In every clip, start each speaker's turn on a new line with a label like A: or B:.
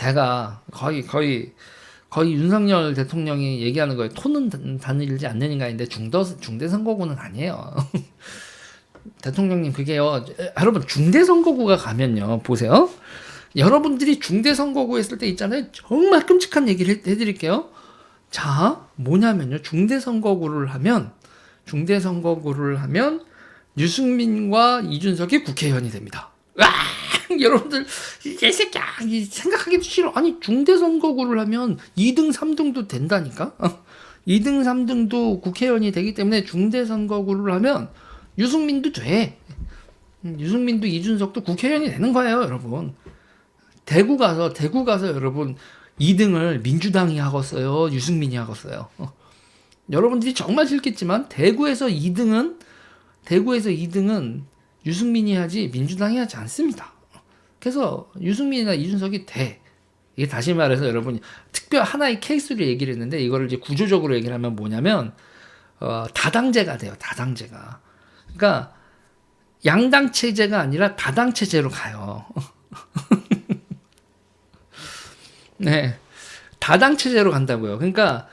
A: 제가 거의 윤석열 대통령이 얘기하는 거에 톤은 다르지 않느냐인데 중대 선거구는 아니에요. 대통령님 그게요. 여러분 중대 선거구가 가면요. 보세요. 여러분들이 중대 선거구 했을 때 있잖아요. 정말 끔찍한 얘기를 해드릴게요. 자, 뭐냐면요. 중대 선거구를 하면 유승민과 이준석이 국회의원이 됩니다. 와! 여러분들 이 새끼야 생각하기도 싫어. 아니 중대 선거구를 하면 2등 3등도 된다니까. 2등 3등도 국회의원이 되기 때문에 중대 선거구를 하면 유승민도 돼. 유승민도 이준석도 국회의원이 되는 거예요, 여러분. 대구 가서 여러분 2등을 민주당이 하겠어요, 유승민이 하겠어요. 여러분들이 정말 싫겠지만 대구에서 2등은 유승민이 하지 민주당이 하지 않습니다. 그래서 유승민이나 이준석이 돼. 이게 다시 말해서 여러분 특별 하나의 케이스로 얘기를 했는데 이거를 이제 구조적으로 얘기를 하면 뭐냐면 다당제가 돼요. 다당제가. 그러니까 양당 체제가 아니라 다당 체제로 가요. 네. 다당 체제로 간다고요. 그러니까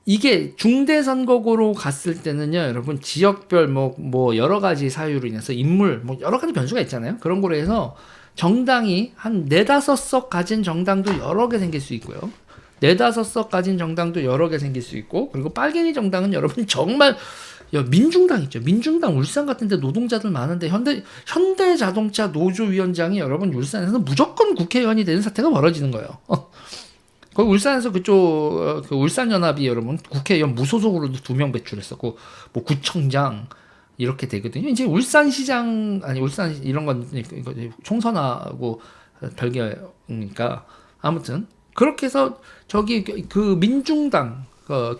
A: 이게 중대선거구로 갔을 때는요, 여러분, 지역별 뭐 여러 가지 사유로 인해서 인물, 뭐 여러 가지 변수가 있잖아요. 그런 거로 해서 정당이 한 4-5석 가진 정당도 여러 개 생길 수 있고요. 4-5석 가진 정당도 여러 개 생길 수 있고, 그리고 빨갱이 정당은 여러분 정말, 민중당 있죠. 민중당 울산 같은 데 노동자들 많은데, 현대자동차 노조위원장이 여러분 울산에서 무조건 국회의원이 되는 사태가 벌어지는 거예요. 거기 울산에서 그쪽 그 울산연합이 여러분 국회의원 무소속으로도 2명 배출했었고 뭐 구청장 이렇게 되거든요. 이제 울산시장 아니 울산 이런 건 총선하고 별개니까 아무튼 그렇게 해서 저기 그 민중당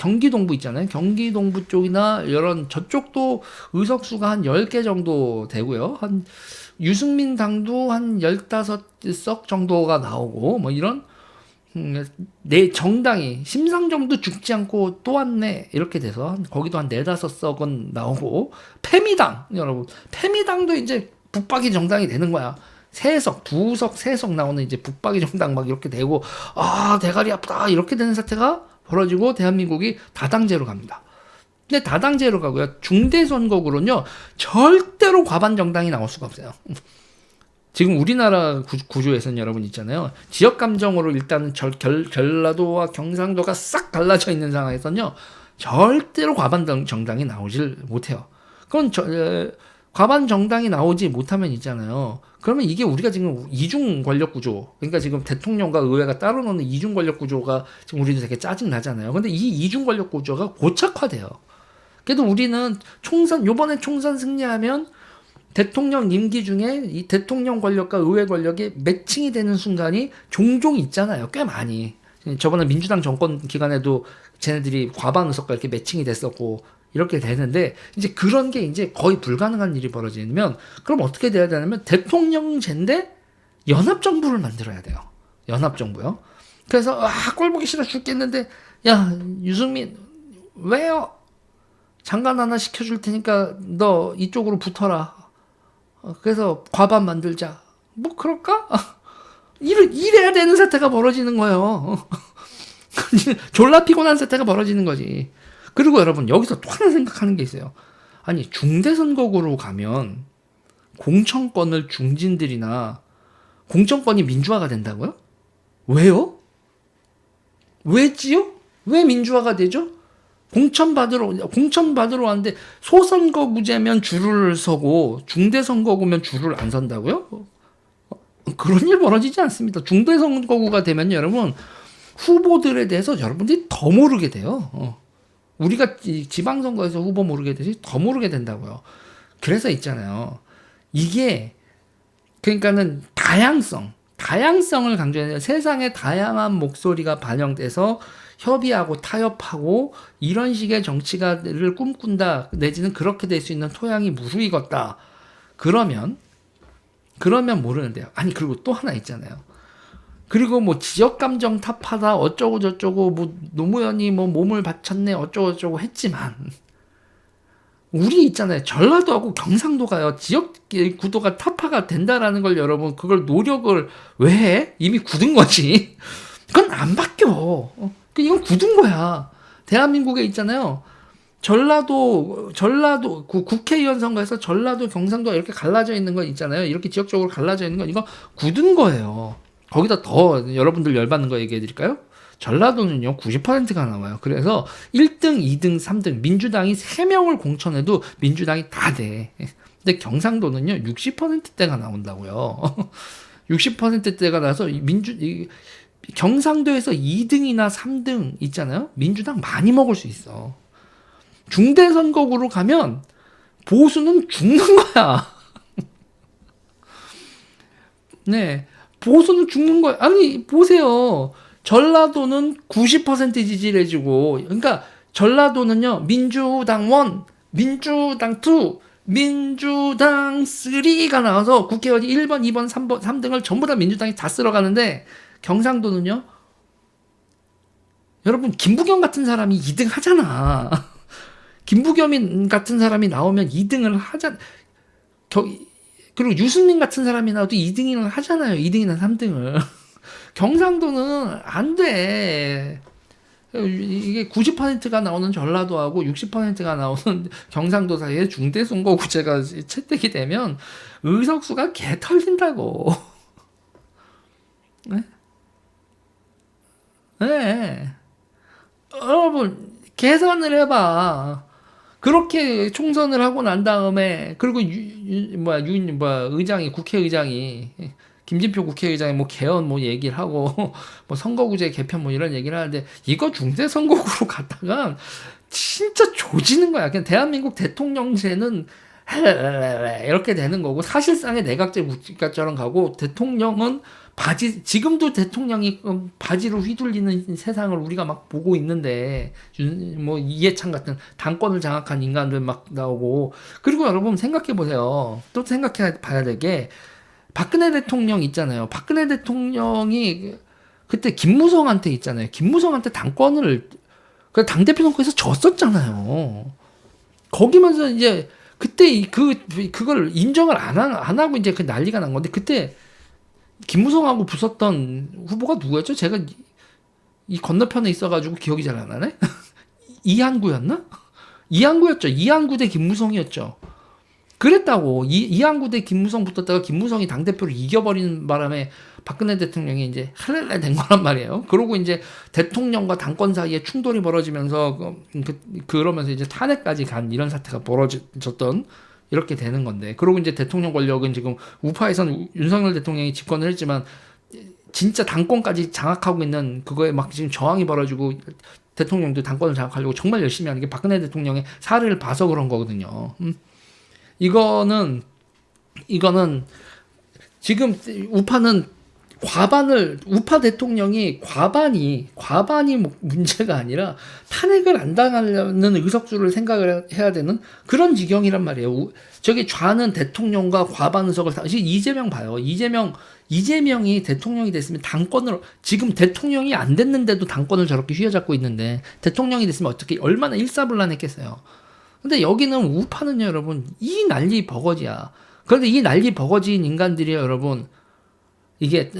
A: 경기 동부 있잖아요. 경기 동부 쪽이나 이런 저쪽도 의석수가 한 10개 정도 되고요. 한 유승민 당도 한 15석 정도가 나오고 뭐 이런 내 정당이 심상정도 죽지 않고 또 왔네 이렇게 돼서 거기도 한 4-5석은 나오고 패미당 여러분 패미당도 이제 북박이 정당이 되는 거야. 3석, 2석, 3석 나오는 이제 북박이 정당 막 이렇게 되고 대가리 아프다 이렇게 되는 사태가 벌어지고 대한민국이 다당제로 갑니다. 근데 다당제로 가고요. 중대선거구로는요 절대로 과반 정당이 나올 수가 없어요. 지금 우리나라 구조에서는 여러분 있잖아요. 지역 감정으로 일단은 전라도와 경상도가 싹 갈라져 있는 상황에서는요. 절대로 과반 정당이 나오질 못해요. 그건 과반 정당이 나오지 못하면 있잖아요. 그러면 이게 우리가 지금 이중 권력 구조, 그러니까 지금 대통령과 의회가 따로 노는 이중 권력 구조가 지금 우리도 되게 짜증 나잖아요. 근데 이 이중 권력 구조가 고착화돼요. 그래도 우리는 요번에 총선 승리하면 대통령 임기 중에 이 대통령 권력과 의회 권력이 매칭이 되는 순간이 종종 있잖아요. 꽤 많이. 저번에 민주당 정권 기간에도 쟤네들이 과반 의석과 이렇게 매칭이 됐었고 이렇게 되는데 이제 그런 게 이제 거의 불가능한 일이 벌어지면 그럼 어떻게 돼야 되냐면 대통령제인데 연합정부를 만들어야 돼요. 연합정부요. 그래서 꼴 보기 싫어 죽겠는데 야 유승민 왜요? 장관 하나 시켜줄 테니까 너 이쪽으로 붙어라. 그래서 과반 만들자. 뭐 그럴까? 이래야 되는 사태가 벌어지는 거예요. 졸라 피곤한 사태가 벌어지는 거지. 그리고 여러분 여기서 또 하나 생각하는 게 있어요. 아니 중대선거구로 가면 공천권을 중진들이나 공천권이 민주화가 된다고요? 왜요? 왜지요? 왜 민주화가 되죠? 공천 받으러 왔는데 소선거구제면 줄을 서고 중대선거구면 줄을 안 선다고요? 그런 일 벌어지지 않습니다. 중대선거구가 되면 여러분 후보들에 대해서 여러분들이 더 모르게 돼요. 우리가 지방선거에서 후보 모르게 되지 더 모르게 된다고요. 그래서 있잖아요. 이게 그러니까는 다양성을 강조해요. 세상에 다양한 목소리가 반영돼서 협의하고 타협하고 이런 식의 정치가를 꿈꾼다 내지는 그렇게 될 수 있는 토양이 무르익었다. 그러면 모르는데요. 아니 그리고 또 하나 있잖아요. 그리고 뭐 지역 감정 탑하다 어쩌고 저쩌고 뭐 노무현이 뭐 몸을 바쳤네 어쩌고 저쩌고 했지만 우리 있잖아요. 전라도하고 경상도가요. 지역 구도가 타파가 된다라는 걸 여러분 그걸 노력을 왜 해? 이미 굳은 거지. 그건 안 바뀌어. 이건 굳은 거야. 대한민국에 있잖아요. 전라도 국회의원 선거에서 전라도 경상도가 이렇게 갈라져 있는 건 있잖아요. 이렇게 지역적으로 갈라져 있는 건 이거 굳은 거예요. 거기다 더 여러분들 열받는 거 얘기해 드릴까요? 전라도는요 90%가 나와요. 그래서 1등, 2등, 3등 민주당이 3명을 공천해도 민주당이 다 돼. 근데 경상도는요 60%대가 나온다고요. 60%대가 나서 경상도에서 2등이나 3등 있잖아요. 민주당 많이 먹을 수 있어. 중대선거구로 가면 보수는 죽는 거야. 네. 보수는 죽는 거야. 아니, 보세요. 전라도는 90% 지지를 해주고, 그러니까 전라도는요, 민주당 1, 민주당 2, 민주당 3가 나와서 국회의원이 1번, 2번, 3번, 3등을 전부 다 민주당이 다 쓸어가는데, 경상도는요, 여러분, 김부겸 같은 사람이 2등 하잖아. 김부겸 같은 사람이 나오면 2등을 하잖아. 그리고 유승민 같은 사람이 나와도 2등을 하잖아요. 2등이나 3등을. 경상도는 안 돼. 이게 90%가 나오는 전라도하고 60%가 나오는 경상도 사이에 중대선거구제가 채택이 되면 의석수가 개 털린다고. 네? 네. 여러분, 계산을 해봐. 그렇게 총선을 하고 난 다음에, 그리고 의장이, 국회의장이, 김진표 국회의장이 뭐 개헌 뭐 얘기를 하고, 뭐 선거구제 개편 뭐 이런 얘기를 하는데, 이거 중대선거구로 갔다가 진짜 조지는 거야. 그냥 대한민국 대통령제는 이렇게 되는 거고, 사실상의 내각제 국가처럼 가고, 대통령은 지금도 대통령이 바지로 휘둘리는 세상을 우리가 막 보고 있는데, 뭐, 이해찬 같은 당권을 장악한 인간들 막 나오고, 그리고 여러분 생각해 보세요. 또 생각해 봐야 될 게, 박근혜 대통령 있잖아요. 박근혜 대통령이 그때 김무성한테 있잖아요. 김무성한테 당권을, 당대표 선거에서 졌었잖아요. 거기면서 이제, 그때 그걸 인정을 안 하고 이제 그 난리가 난 건데, 그때 김무성하고 붙었던 후보가 누구였죠? 제가 이 건너편에 있어가지고 기억이 잘 안 나네? 이한구였나? 이한구였죠. 이한구 대 김무성이었죠. 그랬다고. 이한구 대 김무성 붙었다가 김무성이 당대표를 이겨버리는 바람에 박근혜 대통령이 이제 할렐레 된 거란 말이에요. 그러고 이제 대통령과 당권 사이에 충돌이 벌어지면서 그러면서 이제 탄핵까지 간 이런 사태가 벌어졌던 이렇게 되는 건데. 그러고 이제 대통령 권력은 지금 우파에선 윤석열 대통령이 집권을 했지만 진짜 당권까지 장악하고 있는 그거에 막 지금 저항이 벌어지고 대통령도 당권을 장악하려고 정말 열심히 하는 게 박근혜 대통령의 사례를 봐서 그런 거거든요. 이거는 지금 우파는 우파 대통령이 과반이 문제가 아니라 탄핵을 안 당하려는 의석수를 생각을 해야 되는 그런 지경이란 말이에요. 저기 좌는 대통령과 과반 의석을 이재명 봐요. 이재명이 대통령이 됐으면 지금 대통령이 안 됐는데도 당권을 저렇게 휘어잡고 있는데 대통령이 됐으면 어떻게 얼마나 일사불란했겠어요. 근데 여기는 우파는요, 여러분, 이 난리 버거지야. 그런데 이 난리 버거지인 인간들이요, 여러분, 이게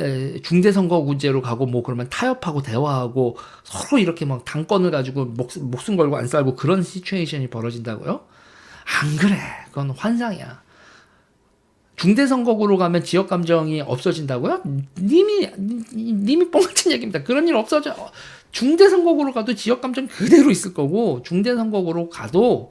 A: 중대선거구제로 가고 뭐 그러면 타협하고 대화하고 서로 이렇게 막 당권을 가지고 목숨 걸고 안 살고 그런 시츄에이션이 벌어진다고요? 안 그래. 그건 환상이야. 중대선거구로 가면 지역 감정이 없어진다고요? 님이 뻥같은 얘기입니다. 그런 일 없어져. 중대선거구로 가도 지역 감정 그대로 있을 거고 중대선거구로 가도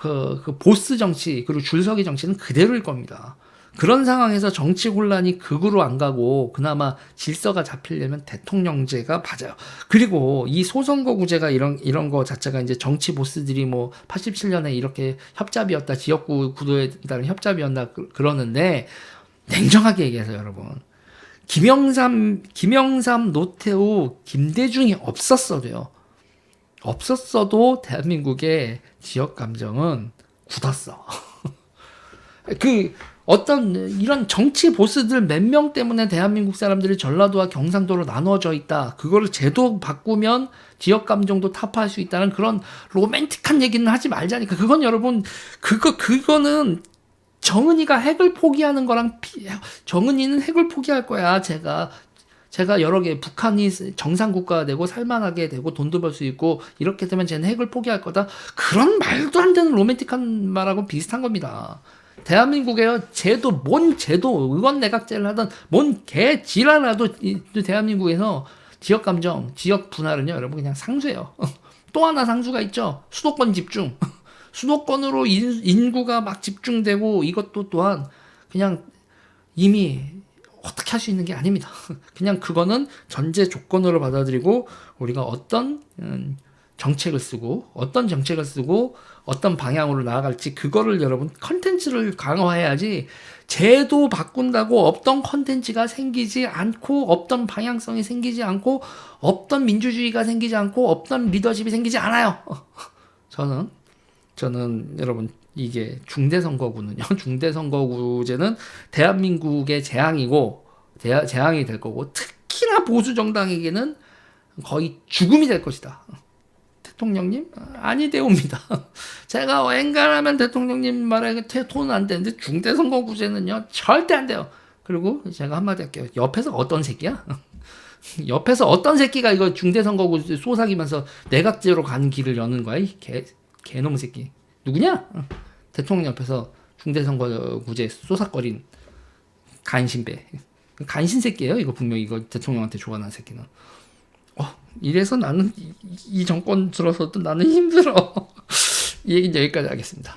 A: 그 보스 정치 그리고 줄서기 정치는 그대로일 겁니다. 그런 상황에서 정치 혼란이 극으로 안 가고 그나마 질서가 잡히려면 대통령제가 맞아요. 그리고 이 소선거구제가 이런 거 자체가 이제 정치 보스들이 뭐 87년에 이렇게 협잡이었다, 지역구 구도에 따른 협잡이었다 그러는데 냉정하게 얘기해서 여러분, 김영삼, 노태우, 김대중이 없었어도 대한민국의 지역 감정은 굳었어. 어떤 이런 정치 보스들 몇 명 때문에 대한민국 사람들이 전라도와 경상도로 나눠져 있다. 그거를 제도 바꾸면 지역 감정도 타파할 수 있다는 그런 로맨틱한 얘기는 하지 말자니까. 그건 여러분, 그거는 정은이가 핵을 포기하는 거랑 정은이는 핵을 포기할 거야. 제가 여러 개 북한이 정상국가가 되고 살만하게 되고 돈도 벌 수 있고 이렇게 되면 쟤는 핵을 포기할 거다. 그런 말도 안 되는 로맨틱한 말하고 비슷한 겁니다. 대한민국에요 뭔 제도 의원 내각제를 하던 뭔 개 지랄라도 대한민국에서 지역 감정, 지역 분할은요 여러분 그냥 상수예요. 또 하나 상수가 있죠. 수도권 집중. 수도권으로 인구가 막 집중되고 이것도 또한 그냥 이미 어떻게 할 수 있는 게 아닙니다. 그냥 그거는 전제 조건으로 받아들이고 우리가 어떤 정책을 쓰고 어떤 방향으로 나아갈지 그거를 여러분 컨텐츠를 강화해야지 제도 바꾼다고 없던 컨텐츠가 생기지 않고 없던 방향성이 생기지 않고 없던 민주주의가 생기지 않고 없던 리더십이 생기지 않아요. 저는 여러분 이게 중대선거구는요. 중대선거구제는 대한민국의 재앙이고 재앙이 될 거고 특히나 보수 정당에게는 거의 죽음이 될 것이다. 대통령님? 아니되옵니다. 제가 엔간하면 대통령님 말에 토는 안 되는데 중대선거구제는요 절대 안 돼요. 그리고 제가 한마디 할게요. 옆에서 어떤 새끼야? 옆에서 어떤 새끼가 이거 중대선거구 쏘사기면서 내각제로 가는 길을 여는 거야? 이 개놈 새끼. 누구냐? 대통령 옆에서 중대선거구제 쏘삭거린 간신배. 간신 새끼예요. 이거 분명히 이거 대통령한테 조언한 새끼는. 이래서 나는 이 정권 들어서도 나는 힘들어. 이 얘기는 여기까지 하겠습니다.